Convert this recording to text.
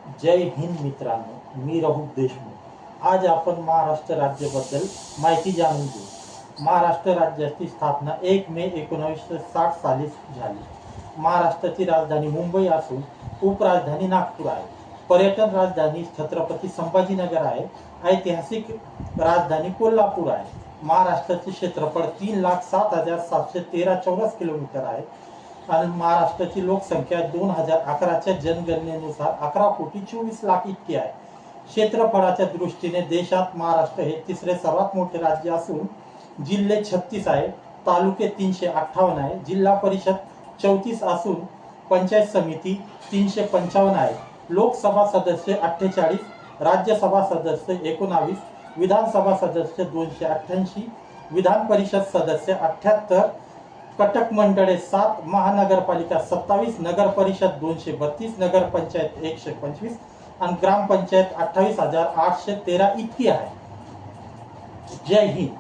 जय हिंद मित्रांनो, मी रघु देशमुख। आज आपण महाराष्ट्र राज्याबद्दल माहिती जाणून घेऊ। महाराष्ट्र राज्याची स्थापना 1 मे 1960 साली झाली। महाराष्ट्राची राजधानी मुंबई असून उपराजधानी नागपूर आहे। पर्यटन राजधानी छत्रपती संभाजीनगर आहे। ऐतिहासिक राजधानी कोल्हापूर आहे। महाराष्ट्राचे क्षेत्रफळ 3,07,713 चौरस किलोमीटर आहे आणि महाराष्ट्राची लोकसंख्या 2011च्या जनगणनेनुसार 11,24,00,000 इतकी आहे। क्षेत्रफळाच्या दृष्टीने देशात महाराष्ट्र हे तिसरे सर्वात मोठे राज्य असून जिल्हे 36 आहे, तालुके 358 आहे, जिल्हा परिषद 34 असून पंचायत समिती 355 आहे, लोकसभा सदस्य 48, राज्यसभा सदस्य 19, विधानसभा सदस्य 288, विधान परिषद सदस्य 78, कटक मंडळे 7, महानगरपालिका 27, नगर परिषद 232, नगर पंचायत 125 आणि ग्रामपंचायत 28,813 इतकी आहे। जय हिंद।